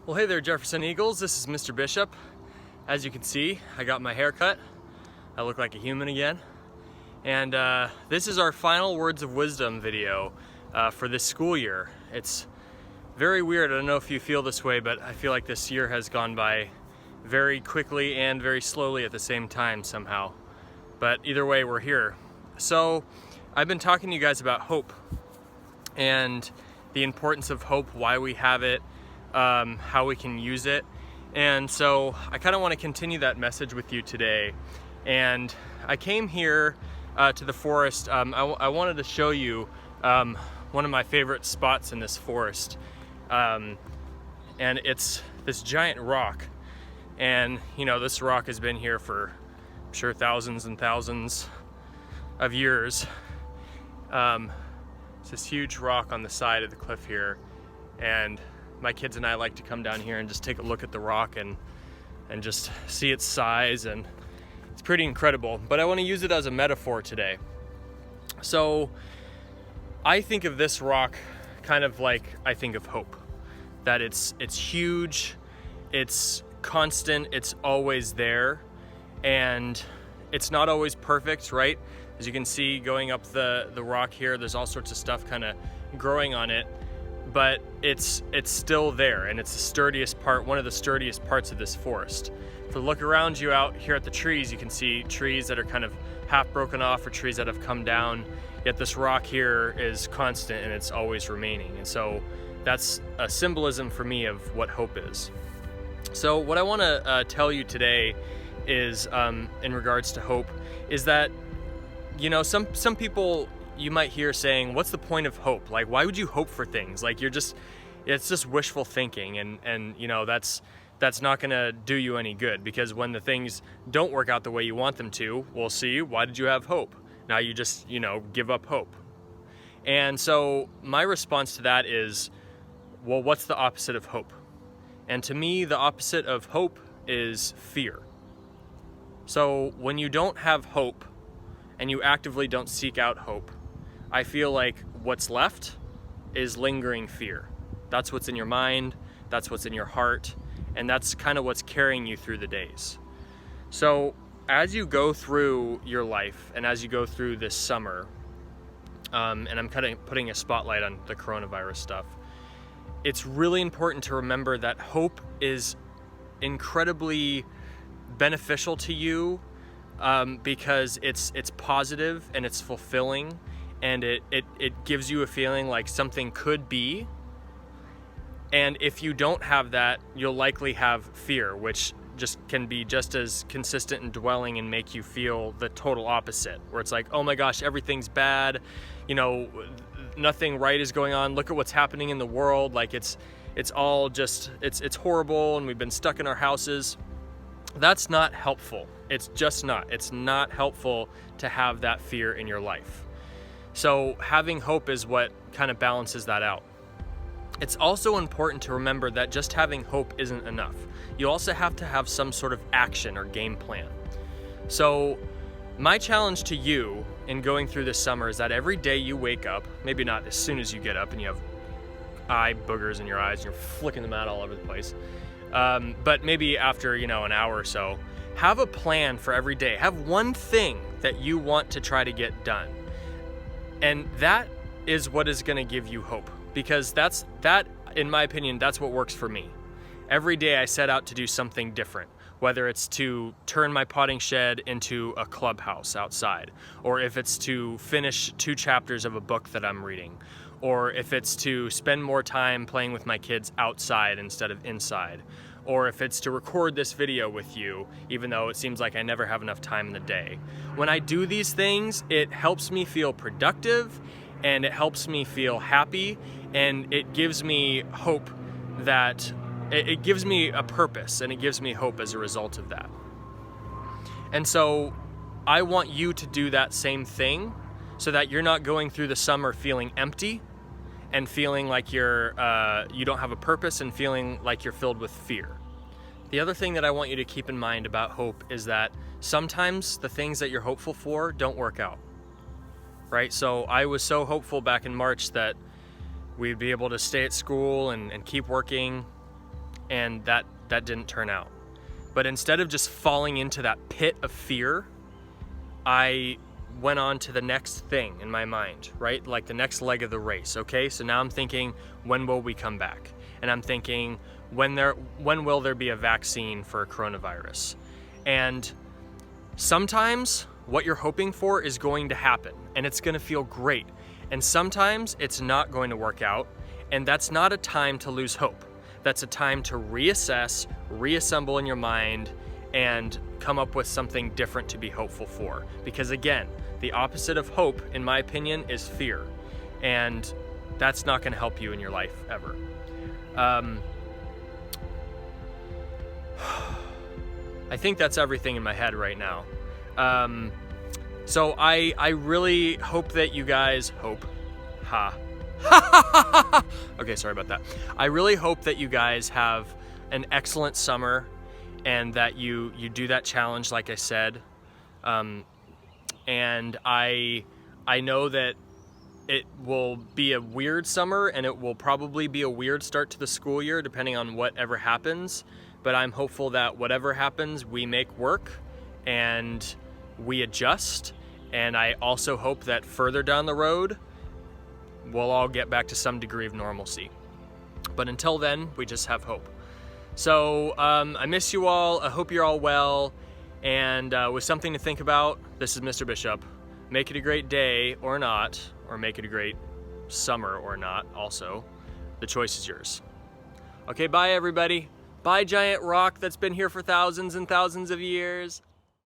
Well, hey there, Jefferson Eagles. This is Mr. Bishop. As you can see, I got my hair cut. I look like a human again. And this is our final words of wisdom video for this school year. It's very weird. I don't know if you feel this way, but I feel like this year has gone by very quickly and very slowly at the same time somehow. But either way, we're here. So I've been talking to you guys about hope and the importance of hope, why we have it, how we can use it. And so I kind of want to continue that message with you today. And I came here to the forest. I wanted to show you one of my favorite spots in this forest. And it's this giant rock. And you know, this rock has been here for, I'm sure, thousands and thousands of years. It's this huge rock on the side of the cliff here. And my kids and I like to come down here and just take a look at the rock and just see its size, and it's pretty incredible. But I want to use it as a metaphor today. So I think of this rock kind of like I think of hope. That it's huge, it's constant, it's always there, and it's not always perfect, right? As you can see going up the rock here, there's all sorts of stuff kind of growing on it. But it's still there, and it's the sturdiest part, one of the sturdiest parts of this forest. If you look around you out here at the trees, you can see trees that are kind of half broken off or trees that have come down, yet this rock here is constant and it's always remaining. And so that's a symbolism for me of what hope is. So what I want to tell you today is, in regards to hope, is that, you know, some people you might hear saying, what's the point of hope? Like, why would you hope for things? Like, it's just wishful thinking, and you know, that's not gonna do you any good, because when the things don't work out the way you want them to, we'll see, why did you have hope? Now you just, you know, give up hope. And so my response to that is, well, what's the opposite of hope? And to me, the opposite of hope is fear. So when you don't have hope and you actively don't seek out hope, I feel like what's left is lingering fear. That's what's in your mind, that's what's in your heart, and that's kind of what's carrying you through the days. So as you go through your life and as you go through this summer, and I'm kind of putting a spotlight on the coronavirus stuff, it's really important to remember that hope is incredibly beneficial to you, because it's positive and it's fulfilling, and it gives you a feeling like something could be. And if you don't have that, you'll likely have fear, which just can be just as consistent and dwelling and make you feel the total opposite, where it's like, oh my gosh, everything's bad, you know, nothing right is going on, look at what's happening in the world, like it's all just, it's horrible, and we've been stuck in our houses. That's not helpful. It's just not. It's not helpful to have that fear in your life. So having hope is what kind of balances that out. It's also important to remember that just having hope isn't enough. You also have to have some sort of action or game plan. So my challenge to you in going through this summer is that every day you wake up, maybe not as soon as you get up and you have eye boogers in your eyes and you're flicking them out all over the place, but maybe after, you know, an hour or so, have a plan for every day. Have one thing that you want to try to get done. And that is what is going to give you hope, because that, in my opinion, that's what works for me. Every day I set out to do something different, whether it's to turn my potting shed into a clubhouse outside, or if it's to finish 2 chapters of a book that I'm reading, or if it's to spend more time playing with my kids outside instead of inside, or if it's to record this video with you, even though it seems like I never have enough time in the day. When I do these things, it helps me feel productive, and it helps me feel happy, and it gives me hope that, it gives me a purpose, and it gives me hope as a result of that. And so I want you to do that same thing, so that you're not going through the summer feeling empty and feeling like you don't have a purpose, and feeling like you're filled with fear. The other thing that I want you to keep in mind about hope is that sometimes the things that you're hopeful for don't work out, right? So I was so hopeful back in March that we'd be able to stay at school and keep working, and that didn't turn out. But instead of just falling into that pit of fear, I went on to the next thing in my mind, right? Like the next leg of the race. Okay, so now I'm thinking, when will we come back? And I'm thinking, when will there be a vaccine for coronavirus? And sometimes what you're hoping for is going to happen, and it's going to feel great. And sometimes it's not going to work out, and that's not a time to lose hope. That's a time to reassess, reassemble in your mind, and come up with something different to be hopeful for. Because again, the opposite of hope, in my opinion, is fear. And that's not going to help you in your life ever. I think that's everything in my head right now. So I really hope that you guys okay, sorry about that. I really hope that you guys have an excellent summer and that you do that challenge like I said. And I know that it will be a weird summer and it will probably be a weird start to the school year depending on whatever happens, but I'm hopeful that whatever happens, we make work and we adjust. And I also hope that further down the road, we'll all get back to some degree of normalcy. But until then, we just have hope. So I miss you all. I hope you're all well. And with something to think about, this is Mr. Bishop. Make it a great day or not, or make it a great summer or not also. The choice is yours. Okay, bye everybody. Bye, giant rock that's been here for thousands and thousands of years.